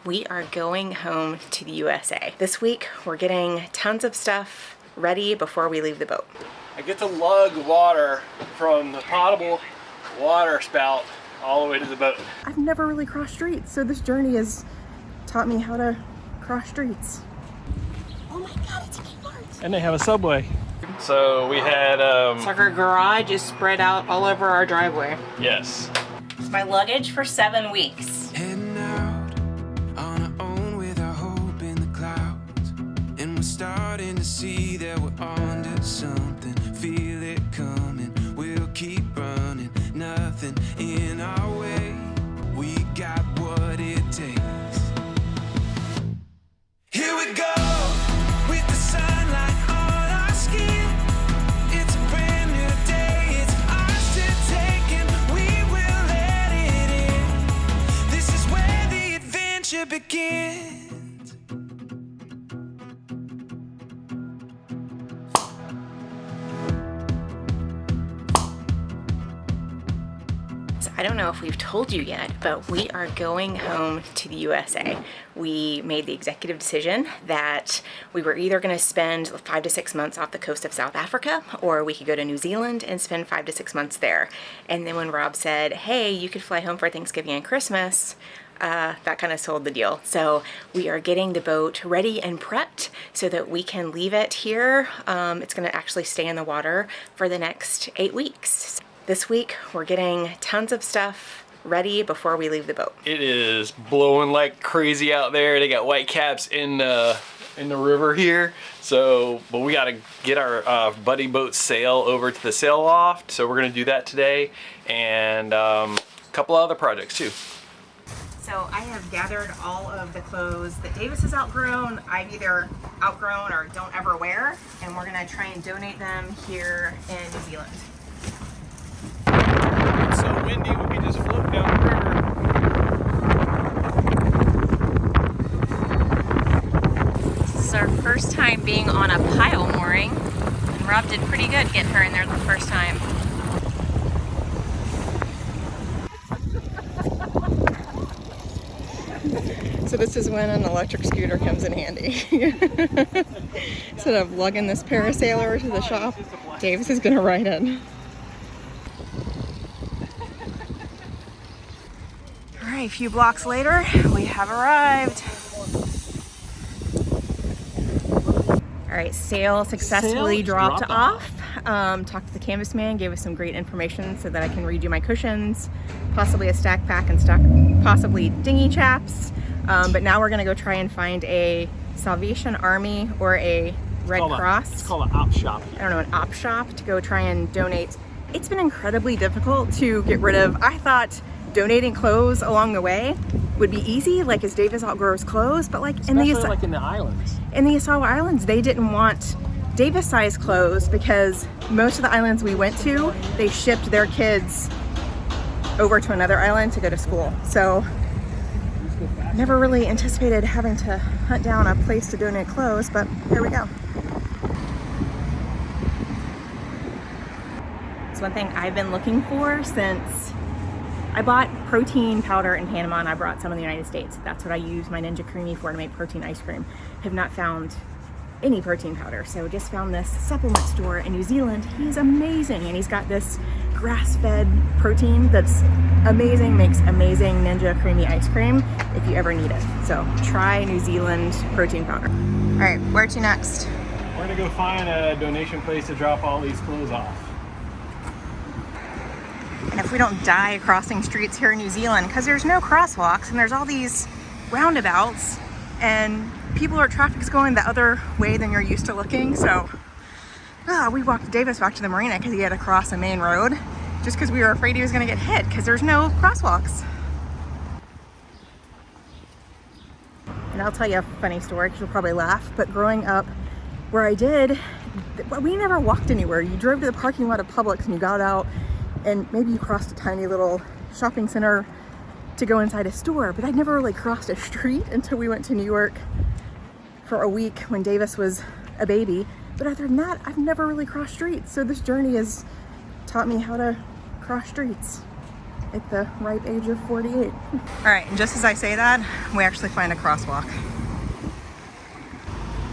We are going home to the USA. This week, we're getting tons of stuff ready before we leave the boat. I get to lug water from the potable water spout all the way to the boat. I've never really crossed streets, so this journey has taught me how to cross streets. Oh my God, it's a Kmart. And they have a Subway. So we had, It's like our garage is spread out all over our driveway. yes. My luggage for 7 weeks. Heading out on our own with our hope in the clouds, and we're starting to see that we're onto something. Feel it coming, we'll keep running, nothing in our way. We got what it takes. Here we go with the sunlight on our skin. It's a brand new day, it's ours to take, and we will let it in. This is where the adventure begins. So I don't know if we've told you yet, but we are going home to the USA. We made the executive decision that we were either going to spend 5 to 6 months off the coast of South Africa, or we could go to New Zealand and spend 5 to 6 months there. And then when Rob said, hey, you could fly home for Thanksgiving and Christmas, that kind of sold the deal. So we are getting the boat ready and prepped so that we can leave it here. It's going to actually stay in the water for the next 8 weeks. This week, we're getting tons of stuff ready before we leave the boat. It is blowing like crazy out there. They got white caps in the river here. So, but we gotta get our buddy boat sail over to the sail loft. So we're gonna do that today, and a couple other projects too. So I have gathered all of the clothes that Davis has outgrown, I've either outgrown or don't ever wear, and we're gonna try and donate them here in New Zealand. It's so windy, we can just float down the river. This is our first time being on a pile mooring, and Rob did pretty good getting her in there the first time. So this is when an electric scooter comes in handy. Instead of lugging this parasailer to the shop, Davis is gonna ride in. All right, a few blocks later, we have arrived. All right, sail successfully dropped off. Talked to the canvas man, gave us some great information so that I can redo my cushions, possibly a stack pack and possibly dinghy chaps. But now we're gonna go try and find a Salvation Army or a Red Cross. It's called an op shop. I don't know, an op shop to go try and donate. It's been incredibly difficult to get rid of. I thought donating clothes along the way would be easy, like as Davis outgrows clothes, but like in the islands. In the Asawa Islands, they didn't want Davis size clothes because most of the islands we went to, they shipped their kids over to another island to go to school. So never really anticipated having to hunt down a place to donate clothes, but here we go. It's one thing I've been looking for since I bought protein powder in Panama, and I brought some in the United States. That's what I use my Ninja Creamy for, to make protein ice cream. Have not found any protein powder, so just found this supplement store in New Zealand. He's amazing, and he's got this grass-fed protein that's amazing, makes amazing Ninja Creamy ice cream if you ever need it. So try New Zealand protein powder. All right, where to next? We're gonna go find a donation place to drop all these clothes off. And if we don't die crossing streets here in New Zealand, because there's no crosswalks and there's all these roundabouts and traffic's going the other way than you're used to looking. So we walked Davis back to the marina because he had to cross a main road just because we were afraid he was going to get hit because there's no crosswalks. And I'll tell you a funny story because you'll probably laugh, but growing up where I did, we never walked anywhere. You drove to the parking lot of Publix and you got out and maybe you crossed a tiny little shopping center to go inside a store, but I'd never really crossed a street until we went to New York for a week when Davis was a baby. But other than that, I've never really crossed streets. So this journey has taught me how to cross streets. at the ripe age of 48. All right, and just as I say that, we actually find a crosswalk.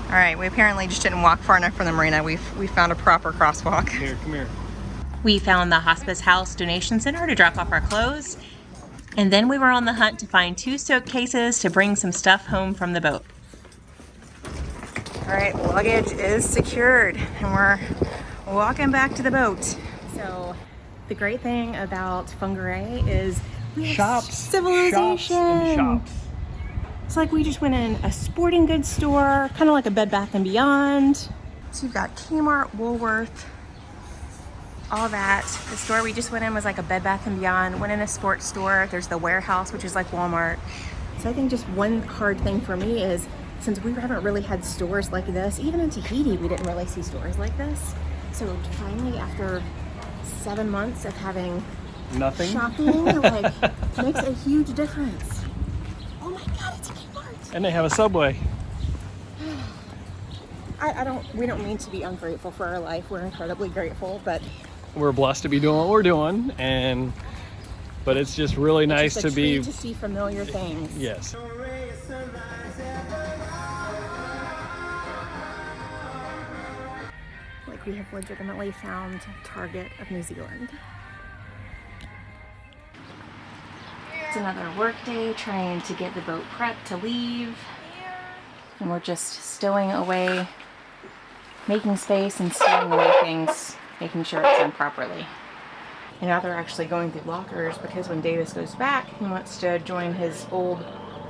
All right, we apparently just didn't walk far enough from the marina. We found a proper crosswalk. Here, come here. We found the Hospice House Donation Center to drop off our clothes. And then we were on the hunt to find 2 suitcases to bring some stuff home from the boat. All right, luggage is secured and we're walking back to the boat. So the great thing about Whangarei is we have Shops, civilization. shops, and shops. It's like we just went in a sporting goods store, kind of like a Bed Bath & Beyond. So you've got Kmart, Woolworth, all that. The store we just went in was like a Bed Bath & Beyond. Went in a sports store. There's the Warehouse, which is like Walmart. So I think just one hard thing for me is since we haven't really had stores like this, even in Tahiti, we didn't really see stores like this. So finally, after 7 months of having Nothing. shopping, like makes a huge difference. Oh my God, it's a Kmart. And they have a Subway. We don't mean to be ungrateful for our life. We're incredibly grateful, but We're blessed to be doing what we're doing, but it's just really nice it's a to be. treat to see familiar things. Yes. Like we have legitimately found Target of New Zealand. It's another work day trying to get the boat prepped to leave. And we're just stowing away, making space and stowing away things, making sure it's done properly. And now they're actually going through lockers because when Davis goes back, he wants to join his old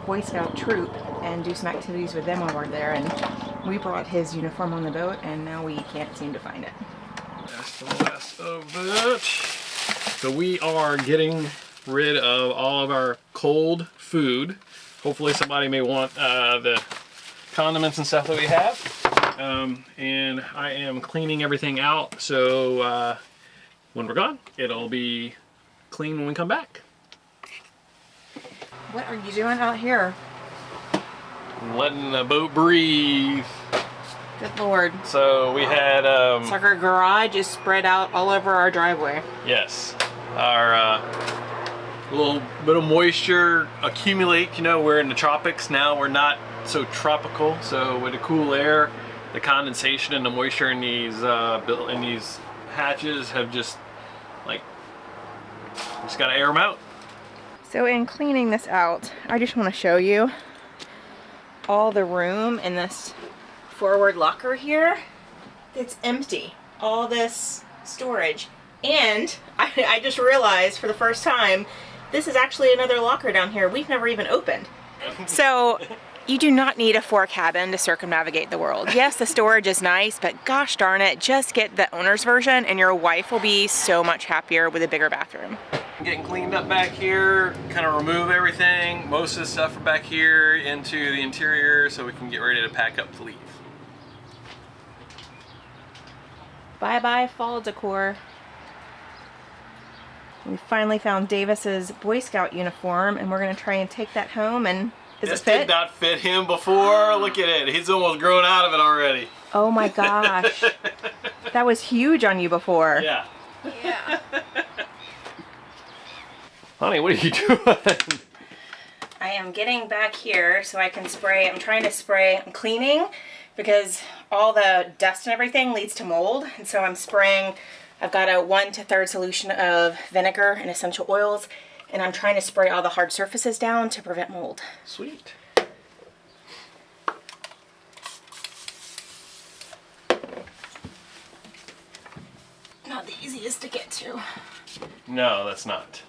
Boy Scout troop and do some activities with them while we're there. And we brought his uniform on the boat and now we can't seem to find it. That's the last of it. So we are getting rid of all of our cold food. Hopefully somebody may want the condiments and stuff that we have. And I am cleaning everything out, so when we're gone, it'll be clean when we come back. What are you doing out here? Letting the boat breathe. Good Lord. So we had, It's like our garage is spread out all over our driveway. yes, our little bit of moisture accumulate. You know, we're in the tropics now. We're not so tropical. So with the cool air, the condensation and the moisture in these hatches have just gotta air them out. So in cleaning this out, I just want to show you all the room in this forward locker here. It's empty. All this storage. And I just realized for the first time, this is actually another locker down here we've never even opened. So you do not need a 4-cabin to circumnavigate the world. Yes, the storage is nice, but gosh darn it, just get the owner's version and your wife will be so much happier with a bigger bathroom. Getting cleaned up back here, kind of remove everything, most of the stuff from back here into the interior so we can get ready to pack up to leave. Bye-bye fall decor. We finally found Davis's Boy Scout uniform and we're gonna try and take that home and This it fit? did not fit him before. Look at it. He's almost grown out of it already. Oh my gosh. That was huge on you before. Yeah. Yeah. Honey, what are you doing? I am getting back here so I can spray. I'm trying to spray. I'm cleaning because all the dust and everything leads to mold. And so I'm spraying. I've got a 1 1/3 solution of vinegar and essential oils. And I'm trying to spray all the hard surfaces down to prevent mold. Sweet. Not the easiest to get to. No, that's not.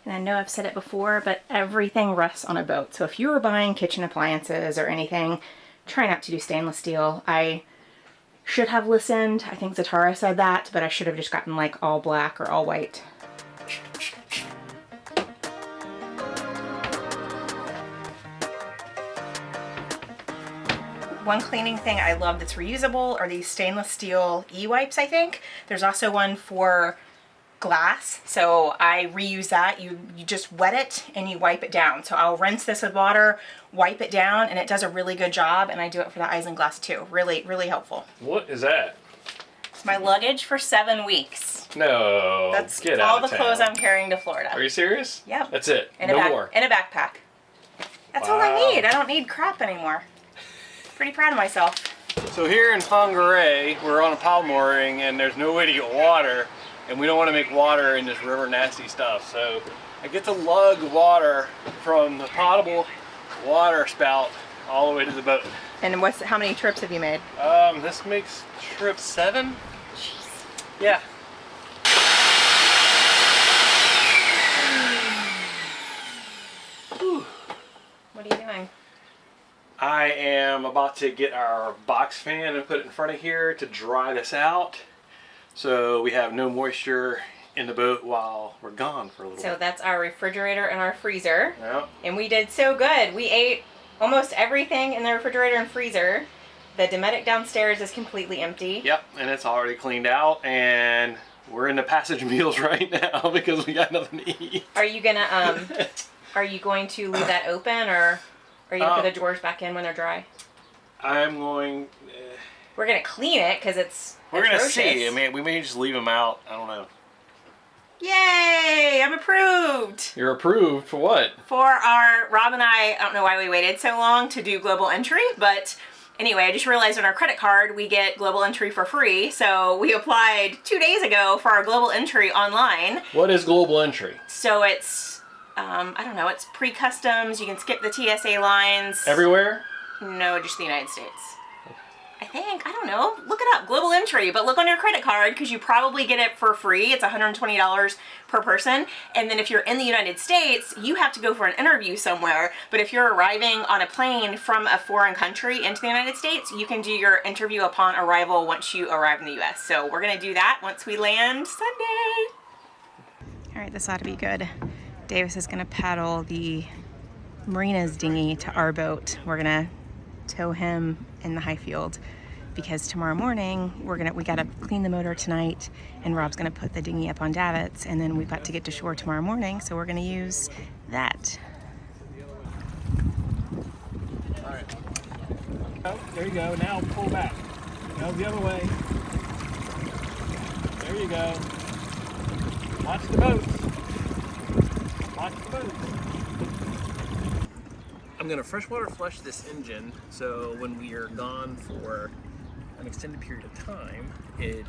And I know I've said it before, but everything rusts on a boat. So if you were buying kitchen appliances or anything, try not to do stainless steel. I should have listened. I think Zatara said that, but I should have just gotten like all black or all white. One cleaning thing I love that's reusable are these stainless steel e-wipes, I think. There's also one for glass, so I reuse that. You just wet it and you wipe it down. So I'll rinse this with water, wipe it down, and it does a really good job, and I do it for the isinglass too. Really, really helpful. What is that? My luggage for 7 weeks. No. That's get all out the of town. clothes I'm carrying to Florida. Are you serious? Yep. That's it. And No more. And a backpack. That's all I need. I don't need crap anymore. Pretty proud of myself. So here in Hungary, we're on a power mooring and there's no way to get water, and we don't want to make water in this river nasty stuff. So I get to lug water from the potable water spout all the way to the boat. And how many trips have you made? This makes trip 7. Jeez. Yeah. What are you doing? I am about to get our box fan and put it in front of here to dry this out, so we have no moisture in the boat while we're gone for a little bit. So that's our refrigerator and our freezer. Yep. And we did so good. We ate almost everything in the refrigerator and freezer. The Dometic downstairs is completely empty. Yep, and it's already cleaned out, and we're in the passage meals right now because we got nothing to eat. Are you gonna are you going to leave that open, or are you gonna put the drawers back in when they're dry? I'm going. We're gonna clean it because it's We're gonna atrocious. see. I mean, we may just leave them out. I don't know. Yay! I'm approved. You're approved for what? For our Rob and I don't know why we waited so long to do global entry, but anyway, I just realized on our credit card we get global entry for free, so we applied 2 days ago for our global entry online. What is global entry? So it's, I don't know, it's pre-customs, you can skip the TSA lines. Everywhere? No, just the United States. I think, I don't know, look it up, global entry, but look on your credit card because you probably get it for free. It's $120 per person. And then if you're in the United States, you have to go for an interview somewhere. But if you're arriving on a plane from a foreign country into the United States, you can do your interview upon arrival once you arrive in the US. So we're gonna do that once we land Sunday. All right, this ought to be good. Davis is gonna paddle the marina's dinghy to our boat. We're gonna tow him in the high field because tomorrow morning we gotta clean the motor tonight, and Rob's gonna put the dinghy up on davits, and then we've got to get to shore tomorrow morning, so we're gonna use that. All right. Oh, there you go. Now pull back. Go the other way. There you go. Watch the boats. Watch the boats. I'm gonna freshwater flush this engine so when we are gone for an extended period of time, the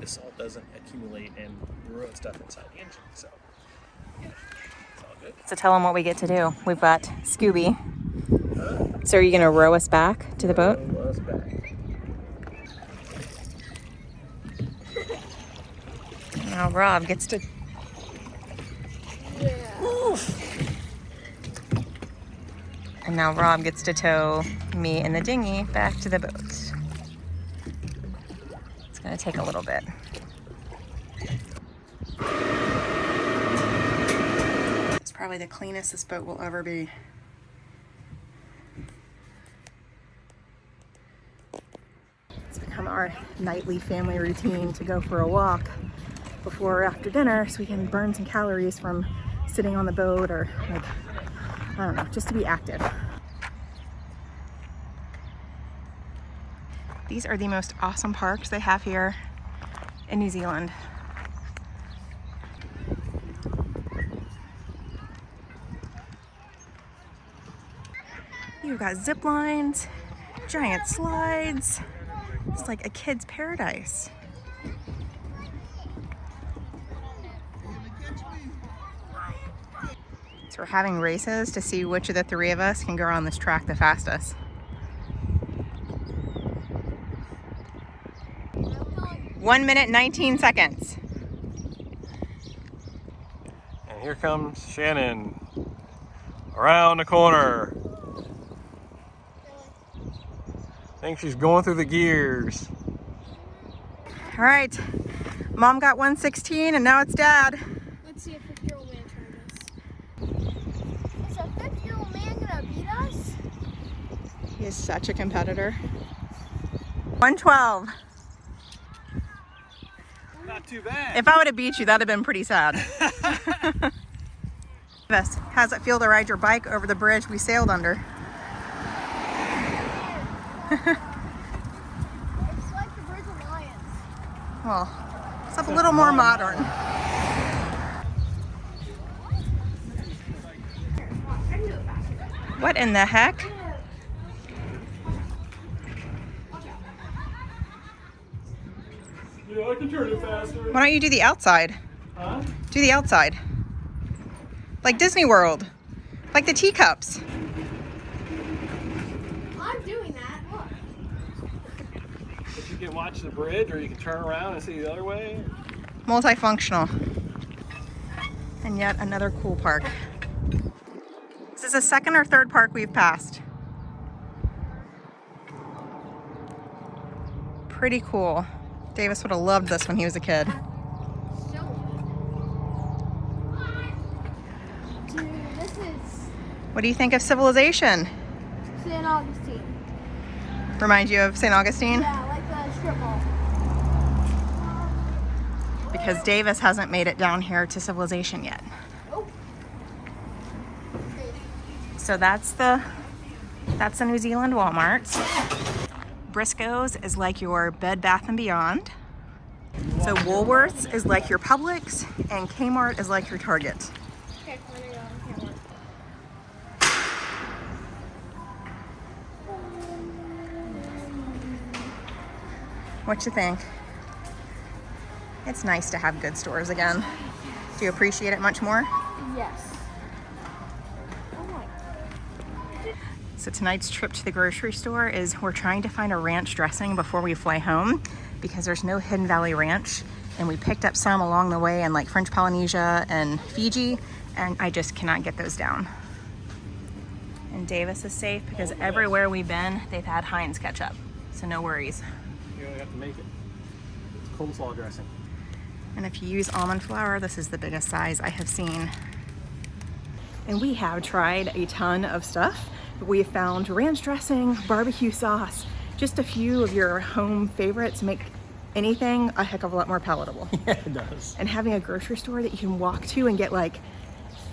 salt doesn't accumulate and ruin stuff inside the engine. So yeah, it's all good. So tell them what we get to do. We've got Scooby. So are you gonna row us back to the boat? Row us back. Now Rob gets to... And now Rob gets to tow me and the dinghy back to the boat. It's gonna take a little bit. It's probably the cleanest this boat will ever be. It's become our nightly family routine to go for a walk before or after dinner so we can burn some calories from sitting on the boat, or like, I don't know, just to be active. These are the most awesome parks they have here in New Zealand. You've got zip lines, giant slides. It's like a kid's paradise. So we're having races to see which of the three of us can go around this track the fastest. 1 minute, 19 seconds. And here comes Shannon around the corner. I think she's going through the gears. All right, Mom got 1:16 and now it's Dad. Let's see if a 50-year-old man tries this. Is a 50-year-old man gonna beat us? He is such a competitor. 1:12. Not too bad. If I would have beat you, that'd have been pretty sad. How's it feel to ride your bike over the bridge we sailed under? It's like the Bridge of Lions. Well, it's a little more modern. What in the heck? Yeah, I can turn it faster. Why don't you do the outside? Huh? Do the outside. Like Disney World. Like the teacups. I'm doing that. Look. But you can watch the bridge, or you can turn around and see the other way. Multifunctional. And yet another cool park. This is the second or third park we've passed. Pretty cool. Davis would have loved this when he was a kid. Dude, this is What do you think of Civilization? St. Augustine. Remind you of St. Augustine? Yeah, like the strip mall. Because Davis hasn't made it down here to Civilization yet. Nope. So that's the New Zealand Walmart's. Briscoe's is like your Bed Bath & Beyond. So Woolworths is like your Publix, and Kmart is like your Target. Okay, where are you going? What you think? It's nice to have good stores again. Do you appreciate it much more? Yes. Oh my. So tonight's trip to the grocery store is we're trying to find a ranch dressing before we fly home because there's no Hidden Valley Ranch, and we picked up some along the way in like French Polynesia and Fiji, and I just cannot get those down. And Davis is safe because everywhere we've been, they've had Heinz ketchup, so no worries. You only have to make it. It's coleslaw dressing. And if you use almond flour, this is the biggest size I have seen. And we have tried a ton of stuff. We have found ranch dressing, barbecue sauce, just a few of your home favorites make anything a heck of a lot more palatable. Yeah, it does. And having a grocery store that you can walk to and get like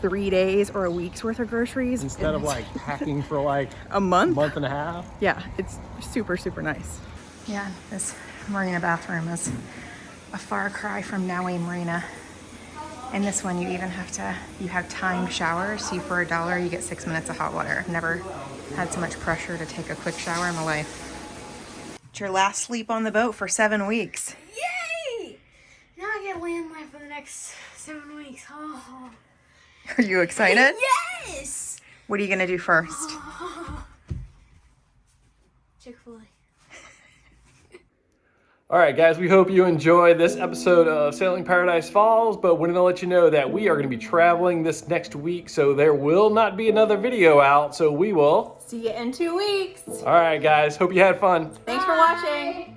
3 days or a week's worth of groceries. Instead of like packing for like a month and a half. Yeah, it's super, super nice. Yeah, this marina bathroom is a far cry from Maui Marina. And this one, you even have timed showers. So for $1, you get 6 minutes of hot water. I've never had so much pressure to take a quick shower in my life. It's your last sleep on the boat for 7 weeks. Yay! Now I get land life for the next 7 weeks. Oh. Are you excited? Yes! What are you gonna do first? Chick-fil-A. All right, guys, we hope you enjoyed this episode of Sailing Paradise Falls, but wanted to let you know that we are going to be traveling this next week, so there will not be another video out, so we will See you in 2 weeks. All right, guys, hope you had fun. Thanks for watching.